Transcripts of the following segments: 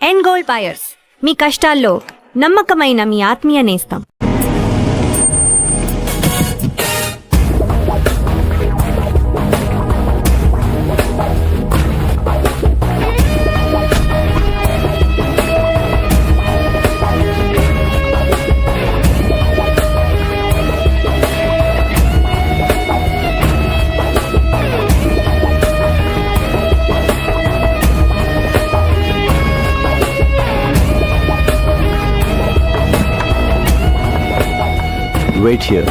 End gold buyers, మీ కష్టాల్లో నమ్మకమైన మీ ఆత్మీయ నేస్తం. Wait here.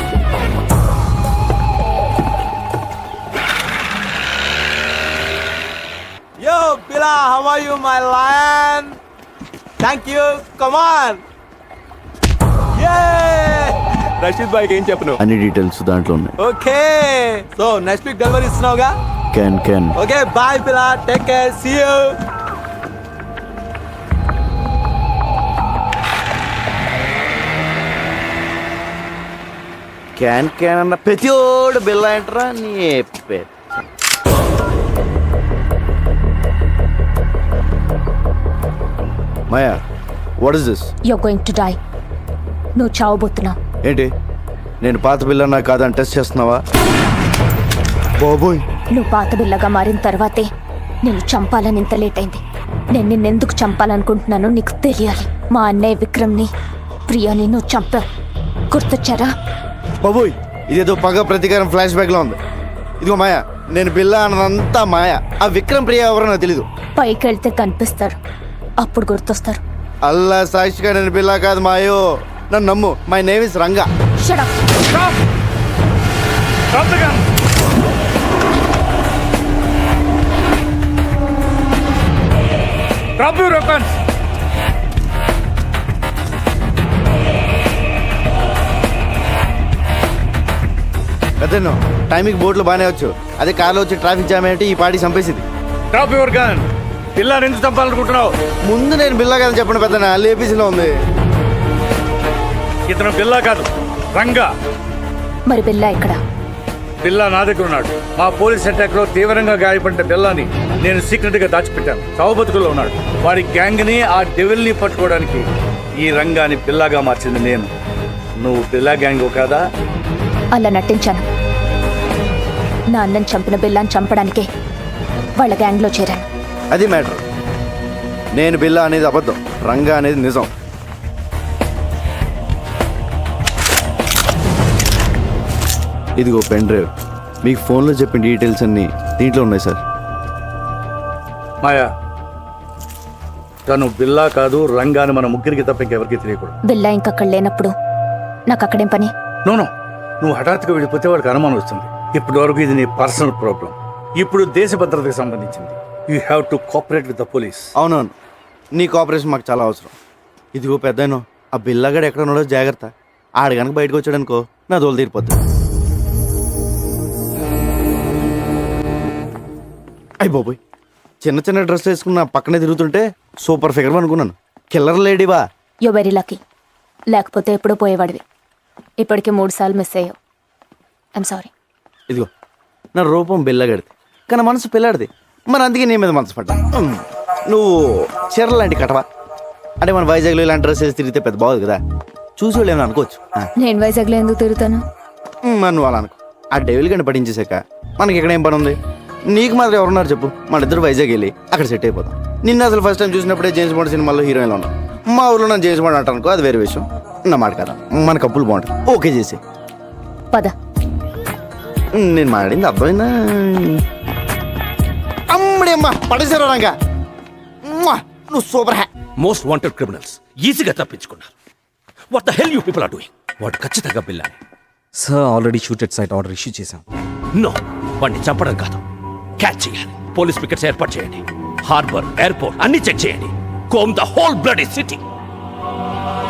Yo, Bila, how are you, my lion? Thank you. Come on. Yay! Rashid bhai ఏం చెప్పను? అన్ని డీటెయిల్స్ దాంట్లో ఉన్నాయి. Okay. So next week delivery ఇస్తున్నావుగా? Can. Okay, bye Bila. Take care. See you. క్యాన్ అన్న ప్రతిోడు బిల్ల ఏంట్రా నీ మాయా, what is this? You're going to die. నువ్వు చావబోతున్నావు. ఏంటి, నేను పాత బిల్లన్నా కాదని టెస్ట్ చేస్తున్నావా? బాబోయ్, నువ్వు పాత బిల్లగా మారిన తర్వాతే నేను చంపాలని ఇంత లేట్ అయింది. నేను నిన్నెందుకు చంపాలనుకుంటున్నానో నీకు తెలియాలి. మా అన్నయ్య విక్రమ్ని, ప్రియాని నువ్వు చంపావు. గుర్తొచ్చారా? బాబోయ్, ఇదేదో పగ ప్రతీకారం ఫ్లాష్ బ్యాక్ లో ఉంది. ఇదిగో మాయా, నేను బిల్ల అన్నదంతా మాయా. ఆ విక్రమ్ ప్రియ ఎవరో నాకు తెలీదు. పైకి వెళ్తే కనిపిస్తారు, అప్పుడు గుర్తొస్తారు. అల్లా సాక్షిగా నేను బిల్లా కాదు మాయో, నన్ను నమ్ము. My name is Ranga. Shut up. Drop the gun. Drop your weapons. అదేనో టైంకి బోట్లు బాగానే వచ్చు, అదే కార్లో వచ్చి ట్రాఫిక్ జామ్ ఏంటి ఈ పార్టీ చంపేసింది. Drop your gun. పిల్లని ఎందుకు చంపాలనుకుంటున్నావు? ముందు నేను బిల్లా కాదని చెప్పండి పెద్దనా, లేపీసీలో ఉంది. ఇతను బిల్లా కాదు, రంగా. మరి బిల్లా ఇక్కడ? బిల్లా నా దగ్గర ఉన్నాడు. మా పోలీస్ అటాక్ లో తీవ్రంగా గాయపడిన బిల్లాని నేను సీక్రెట్ గా దాచిపెట్టాను. చావుబతుకుల్లో ఉన్నాడు. వాడి గ్యాంగ్ ని, ఆ డెవిల్ ని పట్టుకోవడానికి ఈ రంగాని బిల్లాగా మార్చింది నేను. నువ్వు బిల్లా గ్యాంగ్ కాదా? అలా నటించాను. నా అన్నని చంపిన బిల్లాని చంపడానికే వాళ్ళ గ్యాంగ్లో చేరాను. అది మ్యాటర్. నేను బిల్లా అనేది అబద్ధం, రంగా అనేది నిజం. ఇదిగో పెన్ డ్రైవ్, మీకు ఫోన్లో చెప్పిన డీటెయిల్స్ అన్నీ దీంట్లో ఉన్నాయి సార్. మాయా, తను బిల్లా కాదు, రంగాని మన ముగ్గురికి తప్ప ఇంకెవరికి తెలియకూడదు. బిల్లా ఇంకక్కడ లేనప్పుడు నాకు అక్కడేం పని? నోనో, నువ్వు హఠాత్తుగా వెళ్ళిపోతే వాడికి అనుమానం వస్తుంది. ఇప్పటి వరకు ఇది నీ పర్సనల్ ప్రాబ్లం. ఇప్పుడు దేశ భద్రతకు సంబంధించింది. You have to cooperate with the police. అవునవును, నీ కోఆపరేషన్ మాకు చాలా అవసరం. ఇదిగో పెద్దనో, ఆ బిల్లాగాడు ఎక్కడ ఉన్నాడో జాగ్రత్త. ఆడ కనుక బయటకు వచ్చాడనుకో నా దోలు తీరిపోద్ది. అయ్యి బాబోయ్, చిన్న డ్రెస్ వేసుకున్న పక్కనే తిరుగుతుంటే సూపర్ ఫిగర్ అనుకున్నాను. కిల్లర్ లేడీవా? You very lucky. లేకపోతే ఎప్పుడో పోయేవాడివి. ఇప్పటికే 3 సార్లు మిస్ అయ్యావు. I'm sorry. ఇదిగో, నా రూపం బిల్లగాడిది కానీ మనసు పిల్లాడిది. మరి అందుకే నీ మీద మనసు పడ్డా. నువ్వు చీరలు లాంటి కటవా? అంటే మన వైజాగ్లో ఇలాంటి డ్రెస్ వేసి తిరిగితే పెద్ద బాగుంది కదా, చూసి వాళ్ళు ఏమైనా అనుకోవచ్చు. నేను వైజాగ్లో ఎందుకు తిరుగుతాను? నువ్వు అలా అనుకో. ఆ డెవిల్ గంట పట్టించేసాక మనకి ఇక్కడ ఏం పని ఉంది? నీకు మాత్రం ఎవరున్నారు చెప్పు? మన ఇద్దరు వైజాగ్ వెళ్ళి అక్కడ సెట్ అయిపోతాం. నిన్న అసలు ఫస్ట్ టైం చూసినప్పుడే జేమ్స్ బాండ్ సినిమాలో హీరోయిన్లో ఉన్నాం. మా ఊళ్ళో నన్ను జేమ్స్ బాండ్ అంటానుకో, అది వేరే విషయం. నా మాట కదా, మన కప్పులు బాగుంటుంది. ఓకే చేసి పద. నేను మాట్లాడింది అర్థమైందా? అమ్మడి అమ్మ పడేసారా రంగా, నువ్వు సూపర్ హ్యా. మోస్ట్ వాంటెడ్ క్రిమినల్స్ ఈజీగా తప్పించుకున్నారు. What the hell you people are doing? వాడు ఖచ్చితంగా బిల్లాని. Sir already shoot at sight order issue చేశాం. నో, వాడిని చంపడం కాదు, క్యాచ్ చేయాలి. పోలీస్ పికెట్స్ ఏర్పాటు చేయండి. హార్బర్, ఎయిర్పోర్ట్ అన్ని చెక్ చేయండి. Comb the whole bloody city.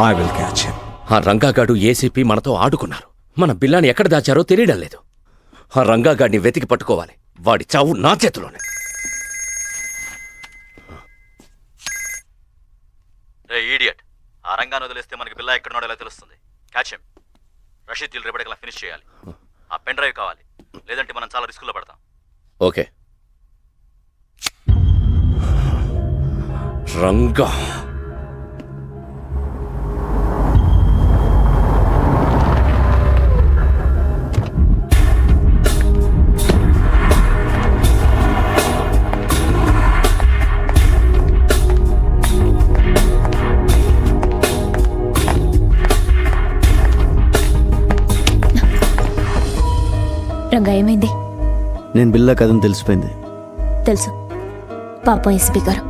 I will catch him. ఆ రంగాగాడు ఏసీపీ మనతో ఆడుకున్నారు. మన బిల్లాని ఎక్కడ దాచారో తెలియడం లేదు. ఆ రంగాగాడిని వెతికి పట్టుకోవాలి. వాడి చావు నా చేతిలోనే. ఈడియట్, ఆ రంగాన్ని వదిలేస్తే మనకి బిల్లా ఎక్కడున్నాడో ఎలా తెలుస్తుంది? Catch him. రషీద్ రేపటికల్లా ఫినిష్ చేయాలి. ఆ పెన్ డ్రైవ్ కావాలి, లేదంటే మనం చాలా రిస్కుల్లో పడతాం. ఓకే. రంగా రంగా ఏమైంది? నేను బిల్లా కథను తెలిసిపోయింది. తెలుసు. పాపం ఎస్పీ గారు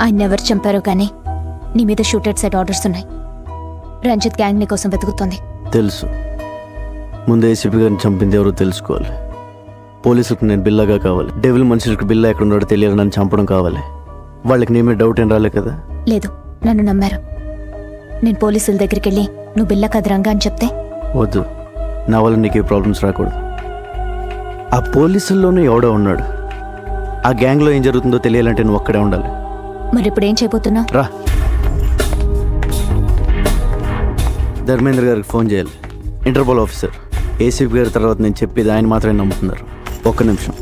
ఆయన ఎవరు చంపారో కానీ నీ మీద షూటెడ్ సైడ్ ఆర్డర్స్ ఉన్నాయి. రంజిత్ గ్యాంగ్ నీ కోసం వెతుకుతుంది. తెలుసు. ముందు ఏసీపీ గారిని చంపింది ఎవరో తెలుసుకోవాలి. పోలీసులకు నేను బిల్లాగా కావాలి. డెవిల్ మనుషులకు బిల్లా ఎక్కడ ఉన్నాడో తెలియాలి. నన్ను చంపడం కావాలి. వాళ్ళకి నీ మీద డౌట్ ఏం రాలే కదా? లేదు, నన్ను నమ్మారు. నేను పోలీసుల దగ్గరికి వెళ్ళి నువ్వు బిల్లా కథ రంగా అని చెప్తే వద్దు, నా వల్ల నీకు ఏ ప్రాబ్లమ్స్ రాకూడదు. ఆ పోలీసుల్లోనే ఎవడో ఉన్నాడు. ఆ గ్యాంగ్లో ఏం జరుగుతుందో తెలియాలంటే నువ్వు అక్కడే ఉండాలి. మరి ఇప్పుడు ఏం చేయబోతున్నావు? రా, ధర్మేంద్ర గారికి ఫోన్ చేయాలి. Interpol officer. ఏసీపీ గారి తర్వాత నేను చెప్పేది ఆయన మాత్రమే నమ్ముతున్నారు. ఒక్క నిమిషం.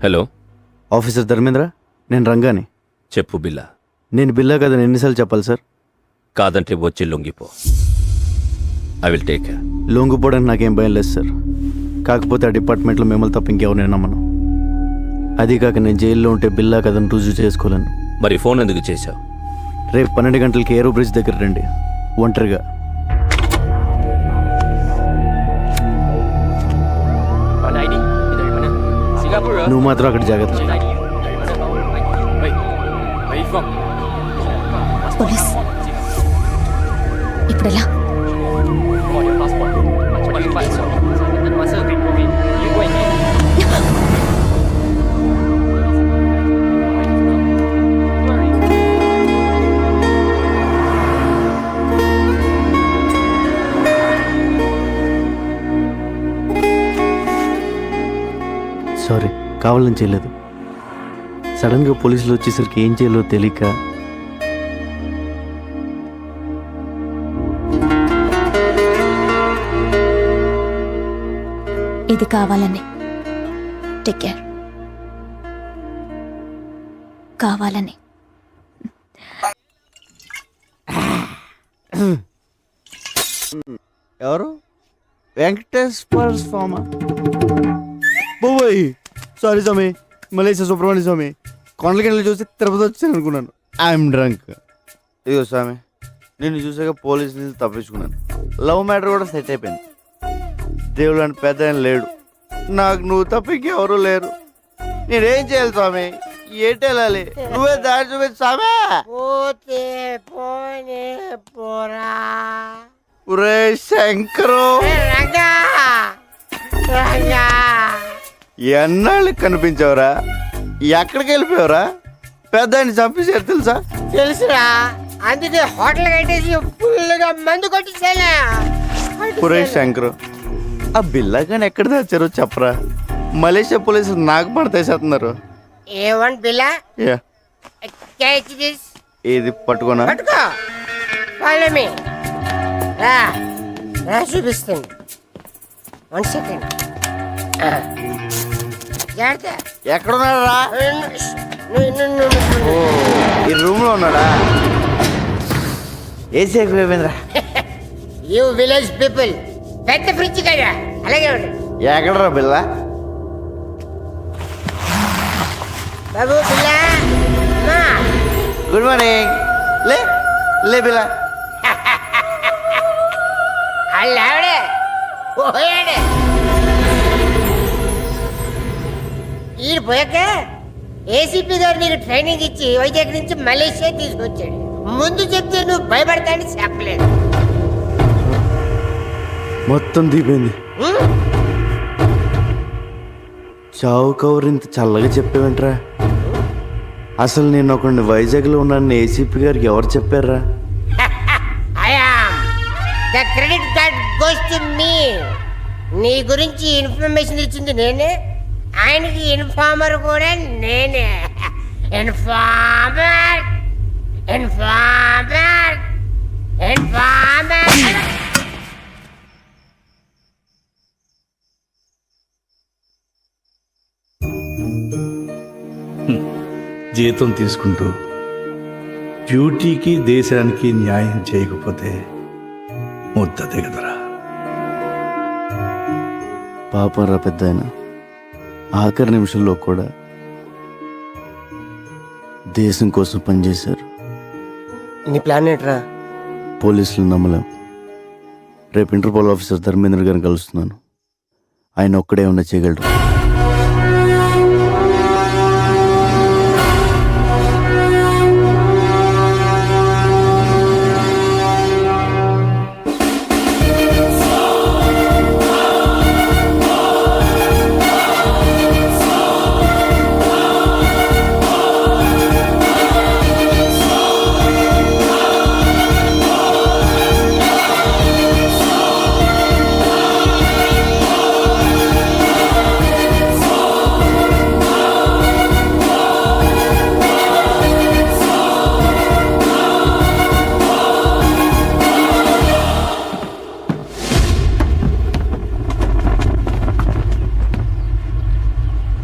హలో, ఆఫీసర్ ధర్మేంద్ర, నేను రంగాని. చెప్పు బిల్లా. నేను బిల్లా కదని ఎన్నిసార్లు చెప్పాలి సార్? కాదంటే వచ్చి లొంగిపో. I will take care. లొంగిపోవడానికి నాకేం భయం లేదు సార్. కాకపోతే ఆ డిపార్ట్మెంట్లో మిమ్మల్ని తప్ప ఇంకెవరిని నమ్మను. అది కాక నేను జైల్లో ఉంటే బిల్లా కథను రుజువు చేసుకోలేను. మరి ఫోన్ ఎందుకు చేశావు? రేపు 12 గంటలకి ఏరో బ్రిడ్జ్ దగ్గర రండి, ఒంటరిగా. నువ్వు మాత్రం అక్కడ జాగ్రత్త. పోలీస్ ఇప్పుడు ఎలా? సారీ, కావాలని చేయలేదు. సడన్గా పోలీసులు వచ్చేసరికి ఏం చేయాలో తెలియక. ఇది కావాలని. Take care. కావాలని. ఎవరు? వెంకటేశ్వర స్వామి. బాబోయ్, సారీ స్వామి. మలేషియా సుబ్రహ్మణ్య స్వామి. కొండలకి చూస్తే తిరుపతి వచ్చాను అనుకున్నాను. I'm drunk. ఇదిగో స్వామి, నిన్ను చూసాక పోలీసులు తప్పించుకున్నాను. లవ్ మ్యాటర్ కూడా సెట్ అయిపోయింది. దేవుడు అని పెద్ద ఆయన లేడు. నాకు నువ్వు తప్ప ఇంకెవరూ లేరు. నేనేం చేయాలి స్వామి? ఏంటి వెళ్ళాలి? నువ్వే దారి చూపించు స్వామి. ఒరే శంకరు, ఎన్నాళ్ళు కనిపించావురా? ఎక్కడికి వెళ్ళిపోయావురా? పెద్ద ఆయన చంపేశారు తెలుసా? తెలుసురా, అందుకే హోటల్ కట్టేసి ఫుల్గా మందు కొట్టించాలా. ఒరే శంకరు, ఆ బిల్లాగాని ఎక్కడ తెచ్చారో చెప్పరా? మలేషియా పోలీసులు నాకు పడతేసేస్తున్నారు. ఏమన్ బిల్లా? యా, ఇది పట్టుకోనా? పట్టుకో. Follow me. రా రా, చూపిస్తాను. 1 సెకండ్. ఎక్కడున్నాడు రా? ఈ రూమ్ లో ఉన్నాడా? ఏసీ అయిపోయిందిరా. యూ విలేజ్ పీపుల్ పెద్ద ఫ్రిడ్జ్ కదా, అలాగే ఉండు. ఎక్కడరా బిల్లా? బాబు బిల్లా. Good morning. లే లే బిల్లా. అల్లాడే పోయాడే. ఈయన పోయాక ఏసీపీ గారు నీకు ట్రైనింగ్ ఇచ్చి వైజాగ్ నుంచి మలేషియా తీసుకొచ్చాడు. ముందు చెప్తే నువ్వు భయపడతానని చెప్పలేదు. మొత్తం దిగిపోయింది. చావు కవర్ ఇంత చల్లగా చెప్పేవంటరా? అసలు నేను ఒకడిని వైజాగ్లో ఉన్నాను ఏసీపీ గారికి ఎవరు చెప్పారా? The credit card goes goes to me. నీ గురించి ఇన్ఫర్మేషన్ ఇచ్చింది నేనే, ఆయనకి ఇన్ఫార్మర్ కూడా నేనే. Informer informer informer. జీతం తీసుకుంటూ డ్యూటీకి దేశానికి న్యాయం చేయకపోతే ముద్ద దిగదురా. పాపం రా పెద్ద ఆయన, ఆఖరి నిమిషంలో కూడా దేశం కోసం పనిచేశారు. నీ ప్లాన్ ఏంట్రా? పోలీసులు నమ్మలేం. రేపు ఇంటర్పోల్ ఆఫీసర్ ధర్మేంద్ర గారిని కలుస్తున్నాను. ఆయన ఒక్కడే ఉన్న చేయగలరు.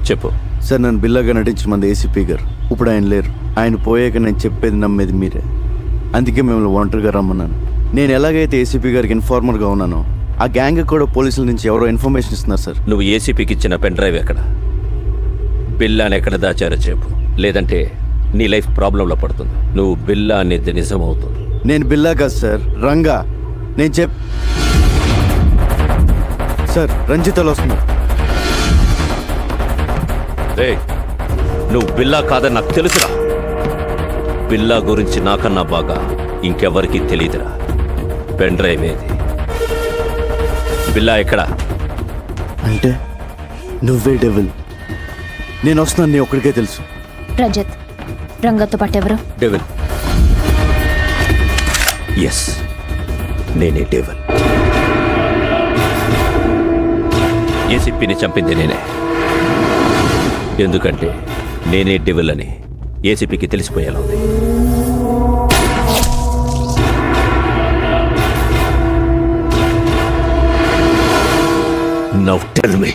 చెప్పు. సార్, నన్ను బిల్లాగా నటించిన మంది ఏసీపీ గారు. ఇప్పుడు ఆయన లేరు. ఆయన పోయాక నేను చెప్పేది నమ్మేది మీరే. అందుకే మిమ్మల్ని ఒంటరిగా రమ్మన్నాను. నేను ఎలాగైతే ఏసీపీ గారికి ఇన్ఫార్మర్గా ఉన్నానో, ఆ గ్యాంగ్ కూడా పోలీసుల నుంచి ఎవరో ఇన్ఫర్మేషన్ ఇస్తున్నారు సార్. నువ్వు ఏసీపీకి ఇచ్చిన పెన్ డ్రైవ్ ఎక్కడ? బిల్లాని ఎక్కడ దాచారో చెప్పు, లేదంటే నీ లైఫ్ ప్రాబ్లంలో పడుతుంది. నువ్వు బిల్లా అనేది నిజం అవుతుంది. నేను బిల్లా కాదు సార్, రంగా. నేను సార్, రంజితలో వస్తున్నా. రే, నువ్వు బిల్లా కాదని నాకు తెలుసురా. బిల్లా గురించి నాకన్నా బాగా ఇంకెవరికి తెలియదురా. పెన్ డ్రైవ్ ఏది? బిల్లా ఎక్కడ? అంటే నువ్వే డెవిల్. నేను వస్తున్నాను, నీ ఒక్కడికే తెలుసు. రజత్, రంగతో పాటు ఎవరు? డెవిల్. ఎస్, నేనే డెవిల్. ఏసీపీని చంపింది నేనే. ఎందుకంటే నేనే డెవిల్ అని ఏసీపీకి తెలిసిపోయేలా ఉంది. నౌ టెల్ మీ,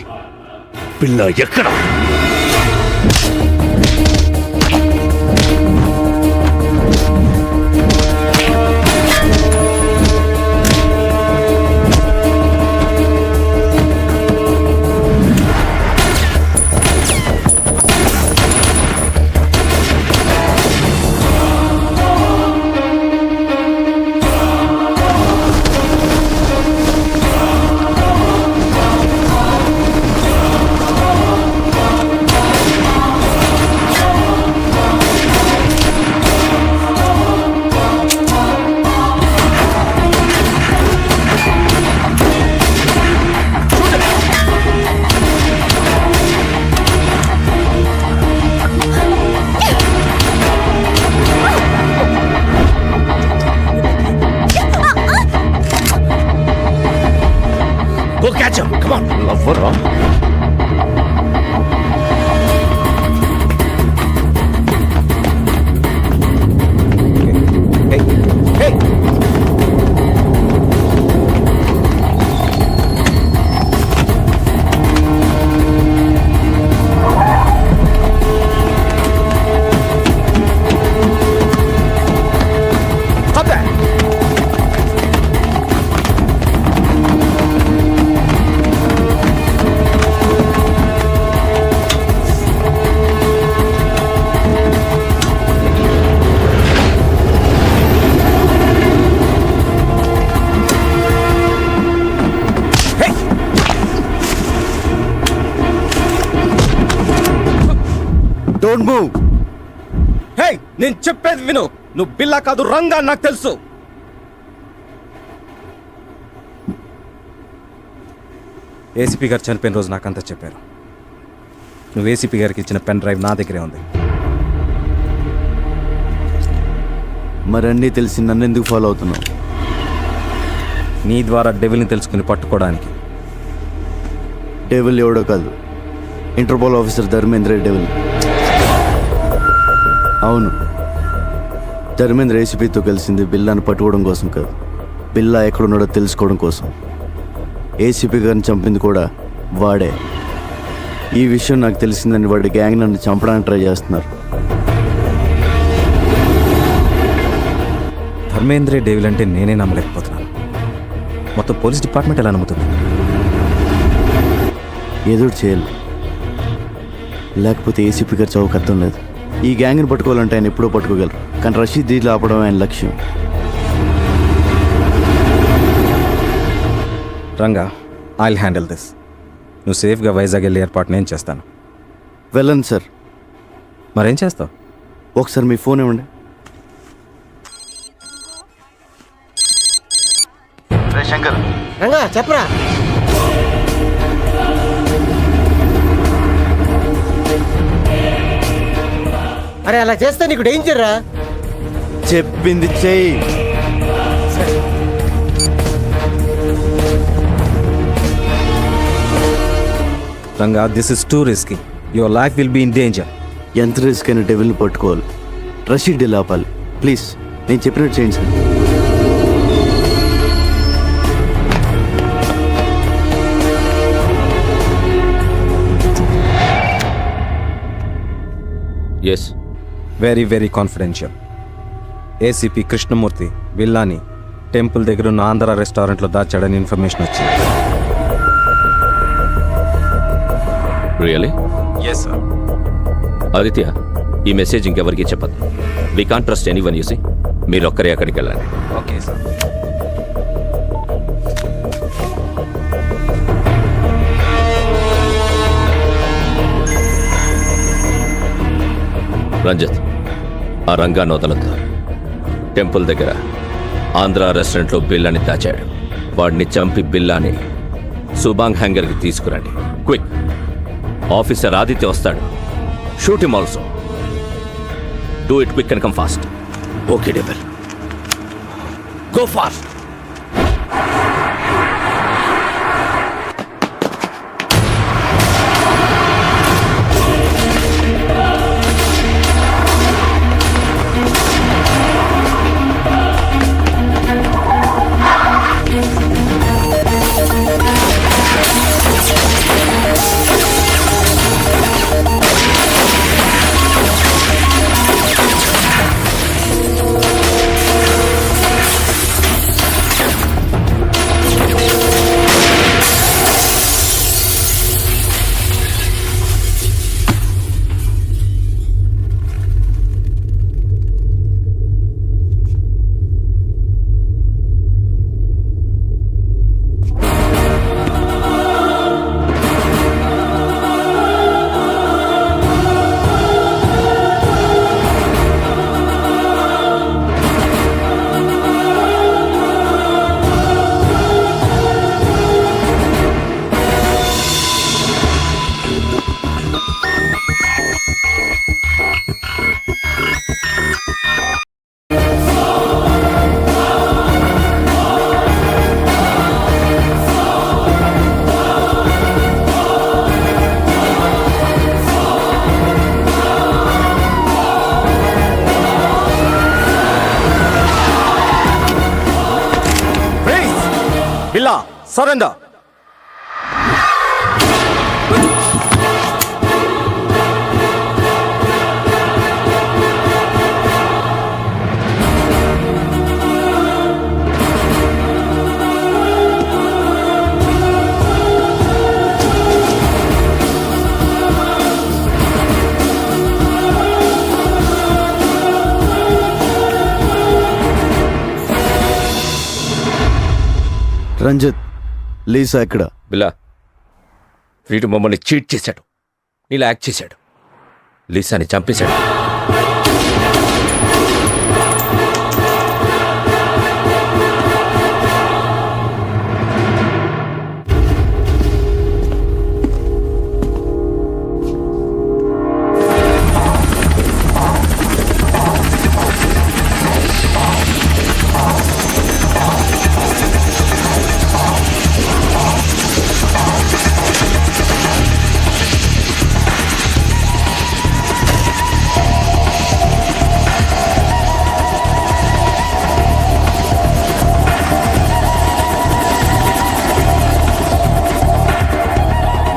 బిల్లా ఎక్కడ? Go catch him! Come on, lover! Don't move. Hey, నేను చెప్పేది విను. నువ్వు బిల్లా కాదు, రంగా, నాకు తెలుసు. ఏసీపీ గారు చనిపోయిన రోజు నాకంతా చెప్పారు. నువ్వు ఏసీపీ గారికి ఇచ్చిన పెన్ డ్రైవ్ నా దగ్గరే ఉంది. మరన్నీ తెలిసి నన్ను ఎందుకు ఫాలో అవుతున్నావు? నీ ద్వారా డెవిల్ని తెలుసుకుని పట్టుకోవడానికి. డెవిల్ ఎవడో కాదు, ఇంటర్పోల్ ఆఫీసర్ ధర్మేంద్ర డెవిల్. అవును, ధర్మేంద్ర ఏసీపీతో కలిసింది బిల్లాను పట్టుకోవడం కోసం కాదు, బిల్లా ఎక్కడున్నాడో తెలుసుకోవడం కోసం. ఏసీపీ గారిని చంపింది కూడా వాడే. ఈ విషయం నాకు తెలిసిందని వాడి గ్యాంగ్ నన్ను చంపడానికి ట్రై చేస్తున్నారు. ధర్మేంద్రే డేవిల్ అంటే నేనే నమ్మలేకపోతున్నాను. మొత్తం పోలీస్ డిపార్ట్మెంట్ ఎలా నమ్ముతుంది? ఏదో చేయాలి, లేకపోతే ఏసీపీ గారు చౌక అర్థం లేదు. ఈ గ్యాంగ్ని పట్టుకోవాలంటే ఆయన ఎప్పుడో పట్టుకోగలరు, కానీ రషీద్ దీన్ని ఆపడం ఆయన లక్ష్యం. Ranga, I'll handle this. నువ్వు సేఫ్గా వైజాగ్ వెళ్ళే ఏర్పాటు నేను చేస్తాను. వెళ్ళండి సార్. మరేం చేస్తావు? ఒకసారి మీ ఫోన్ ఇవ్వండి. శంకర్, రంగా చెప్పరా. అరే అలా చేస్తే నీకు డేంజర్ రా. చెప్పింది చెయ్యి. Ranga, this is too risky. Your life will be in danger. ఎంత రిస్క్ అయినా డెవిల్ని పట్టుకోవాలి, రషీద్ డీల్ ఆపాలి. ప్లీజ్ నేను చెప్పినట్టు చేయండి sir. Yes, very very confidential. ACP Krishnamurthy బిల్లాని టెంపుల్ దగ్గర ఉన్న ఆంధ్ర రెస్టారెంట్లో దాచాడని ఇన్ఫర్మేషన్ వచ్చింది. రియలీ? Yes sir. ఆదిత్య, ఈ మెసేజ్ ఇంకెవరికి చెప్పదు. We can't trust anyone. You see మీరు ఒక్కరే అక్కడికి వెళ్ళండి. Okay sir. రంజిత్, ఆ రంగాన్ని వదలొద్దు. టెంపుల్ దగ్గర ఆంధ్ర రెస్టారెంట్లో బిల్లాని దాచాడు. వాడిని చంపి బిల్లాని సుబాంగ్ హ్యాంగర్కి తీసుకురండి. క్విక్. ఆఫీసర్ ఆదిత్య వస్తాడు. Shoot him also. Do it quick and come fast. Okay devil, go fast. Billa, surrender. Ranjith, Lisa ఎక్కడ? బిల్లా, వీడు మమ్మల్ని చీట్ చేశాడు, ఇలా యాక్ట్ చేశాడు, లీసాని చంపేశాడు.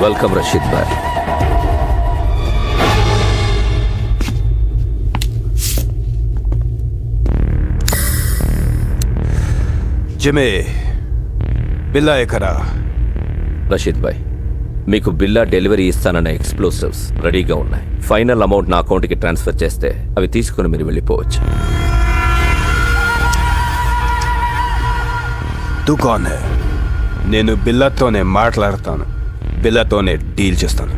వెల్కమ్ రషీద్ భాయ్. జిమే బిల్లా ఎకరా. రషీద్ భాయ్, మీకు బిల్లా డెలివరీ ఇస్తానన్న ఎక్స్ప్లోసివ్స్ రెడీగా ఉన్నాయి. ఫైనల్ అమౌంట్ నా అకౌంట్కి ట్రాన్స్ఫర్ చేస్తే అవి తీసుకుని మీరు వెళ్ళిపోవచ్చు. దుకాన్ హై. నేను బిల్లాతోనే మాట్లాడతాను, బిల్లాతోనే డీల్ చేస్తాను.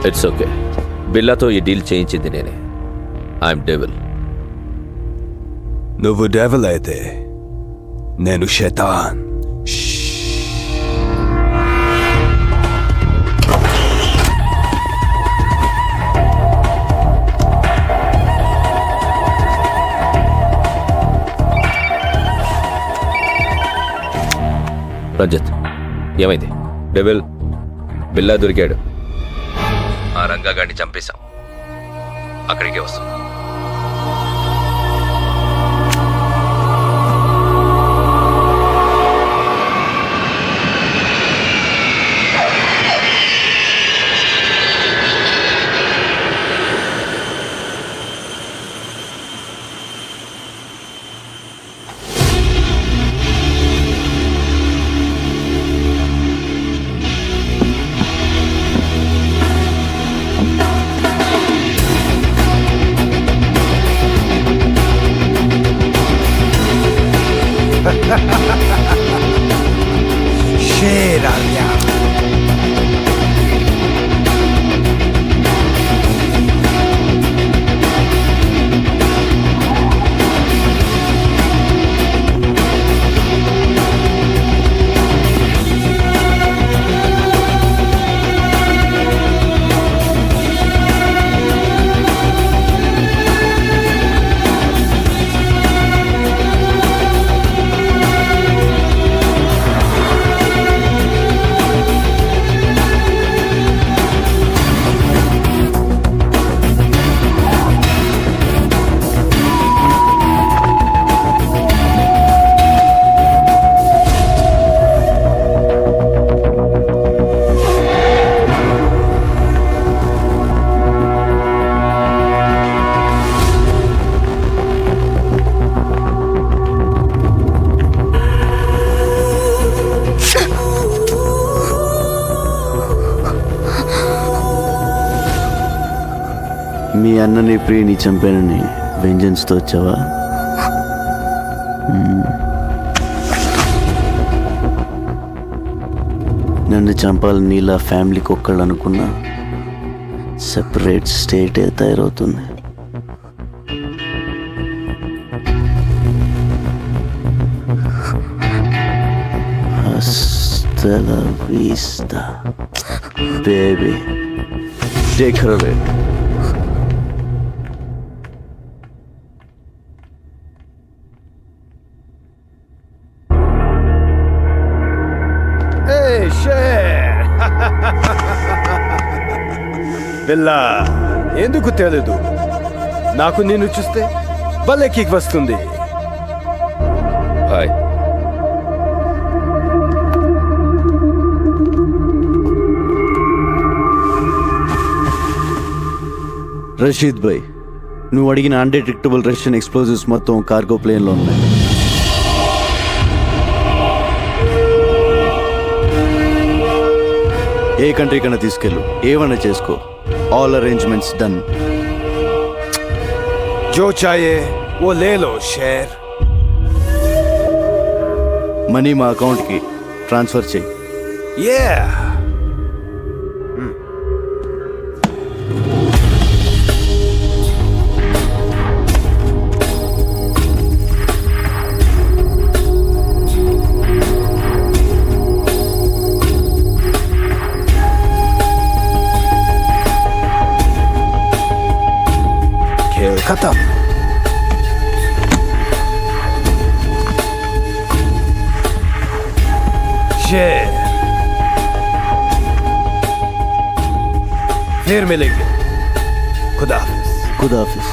It's okay. బిల్లాతో ఈ డీల్ చేయించింది నేనే. I'm devil. నువ్వు డెవిల్ అయితే నేను శైతాన్. రంజిత్, ఏమైంది? డెవిల్ బిల్లా దొరికాడు. ఆ రంగాగాడిని చంపేశాం. అక్కడికే వస్తాం. शेर आ गया. మీ అన్నని ప్రియని చంపానని వెంజన్స్తో వచ్చావా? నన్ను చంపాలని నీలా ఫ్యామిలీకి ఒక్కళ్ళు అనుకున్నా సెపరేట్ స్టేటే తయారవుతుంది. Hasta la vista, baby. Take her away. బిల్లా ఎందుకు తెలీదు? నాకు నిన్ను చూస్తే భలే కిక్ వస్తుంది. హాయ్. రషీద్ భాయ్, నువ్వు అడిగిన అన్డిటెక్టబుల్ రష్యన్ ఎక్స్ప్లోజివ్స్ మొత్తం కార్గో ప్లేన్లో ఉన్నాయి. ఏ కంట్రీ కన్నా తీసుకెళ్ళు, ఏమన్నా చేసుకో. All arrangements done. जो चाहिए वो ले लो शेर. మనీ మా అకౌంట్కి ట్రాన్స్ఫర్ చేయి. Yeah. खेल खत्म. शेर फिर मिलेंगे. खुदा हाफिज. ఖుదాఫిజ్.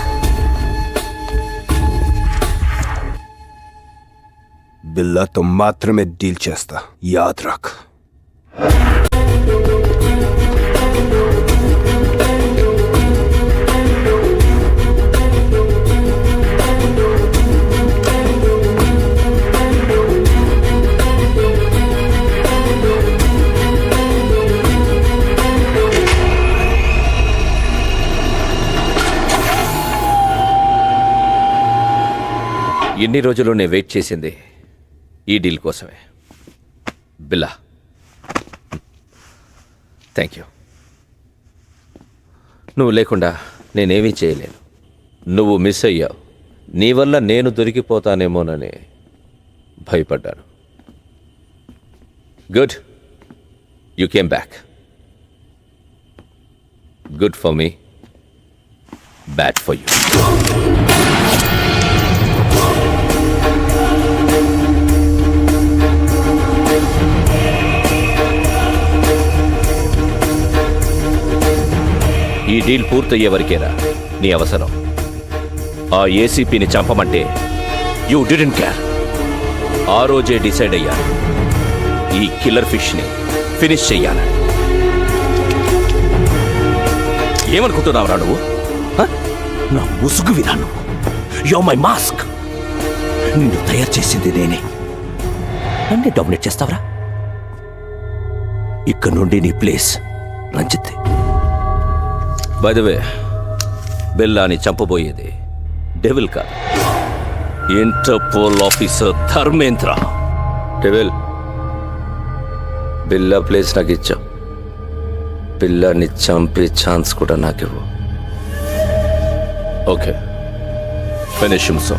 బిల్లాతో మాత్రమే డీల్ చేస్తా, యాద్ రఖ్. ఎన్ని రోజులు నేను వెయిట్ చేసింది ఈ డీల్ కోసమే. బిల్లా, థ్యాంక్ యూ. నువ్వు లేకుండా నేనేమీ చేయలేను. నువ్వు మిస్ అయ్యావు. నీ వల్ల నేను దొరికిపోతానేమోనని భయపడ్డాను. Good, you came back. Good for me, bad for you. ఈ డీల్ పూర్తయ్యే వరకేరా నీ అవసరం. ఆ ఏసీపీని చంపమంటే యూ డిడెంట్ కేర్. ఆ రోజే డిసైడ్ అయ్యాను ఈ కిల్లర్ ఫిష్ని ఫినిష్ చెయ్యాలని. ఏమనుకుంటున్నావురా నువ్వు? నా ముసుగు వినా నువ్వు. Yo my mask. నిన్ను తయారు చేసింది నేనే. నన్ను డామినేట్ చేస్తావరా? ఇక్కడ నుండి నీ place Ranjith. By the way, బిల్లాని చంపబోయేది డెవిల్ కాదు, interpol officer Dharmendra. Devil, Billa place నాకు ఇచ్చావు. బిల్లాని చంపే ఛాన్స్ కూడా నాకివ్వు. Okay, finish him so.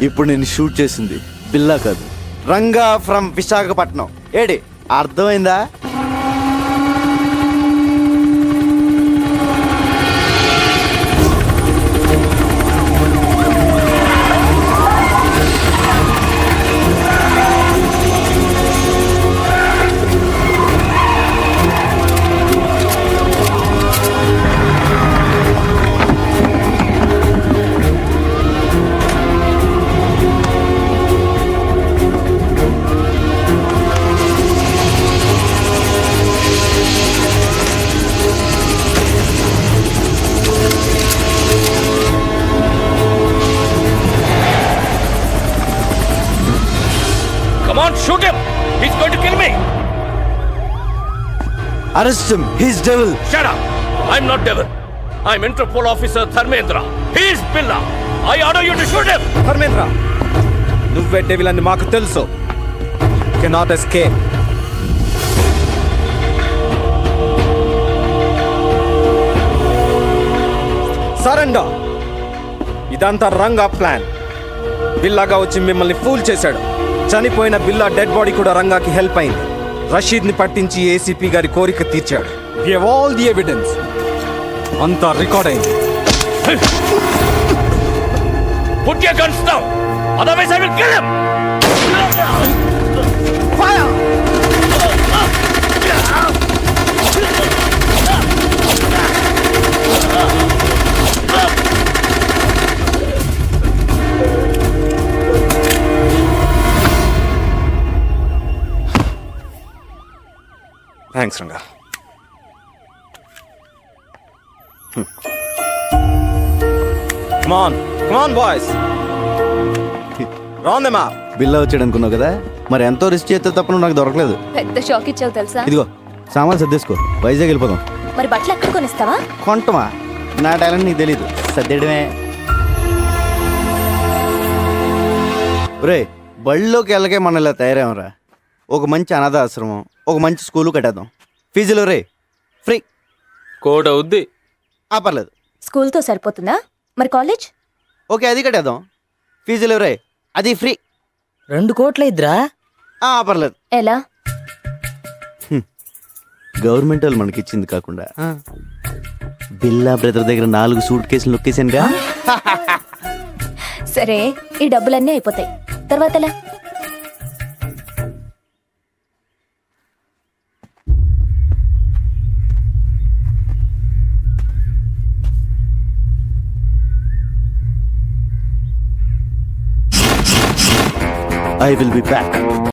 ఇప్పుడు నేను షూట్ చేసింది బిల్లా కాదు, రంగా ఫ్రమ్ విశాఖపట్నం. ఏడి అర్థమైందా? Come on, shoot him! He's going to kill me! Arrest him, he's devil. Shut up! I'm not devil. I'm Interpol officer Dharmendra. He is Billa. I order you to shoot him! Dharmendra, నువ్వే devil అని మాకు తెలుసు. Cannot escape. Surrender. ఇదంతా Ranga plan. బిల్లాగా వచ్చి మిమ్మల్ని pool చేశాడు. చనిపోయిన బిల్లా dead body కూడా రంగాకి హెల్ప్ అయింది. రషీద్ ని పట్టించి ఏసీపీ గారి కోరిక తీర్చాడు. We have all the evidence. అంతా రికార్డ్ అయింది. Put your guns down! Otherwise I will kill him! Fire! Thanks Ranga. Come on boys. Round them up. బిల్లా వచ్చాడు అనుకున్నావు కదా, మరి ఎంతో రిస్క్ చేస్తే తప్ప నువ్వు నాకు దొరకలేదు. పెద్ద షాక్ ఇచ్చావు తెలుసా? ఇదిగో సామాన్ సర్దేసుకో, వైజాగ్ వెళ్ళిపోదాం. మరి బట్టలు ఎక్కడ కొనిస్తావా? కొంటమా? నా టాలెంట్ నీకు తెలీదు, సర్దేయడమే. రే బళ్ళలోకి వెళ్ళకే మనం ఇలా తయారేమరా. ఒక మంచి అనాథ ఆశ్రమం, ఒక మంచి స్కూలు కట్టేద్దాం. ఫీజులు రే ఫ్రీ. కోడ్ అవుద్ది. పర్లేదు. స్కూల్తో సరిపోతుందా? మరి కాలేజ్? ఓకే అది కట్టేద్దాం. ఫీజులు రే అది ఫ్రీ. 2 కోట్ల ఇద్దరా? పర్లేదు. ఎలా? గవర్నమెంట్ వాళ్ళు మనకి ఇచ్చింది కాకుండా బిల్లా బ్రదర్ దగ్గర 4 సూట్ కేసులు నొక్కేసానుగా. సరే, ఈ డబ్బులన్నీ అయిపోతాయి. తర్వాత ఎలా? I will be back.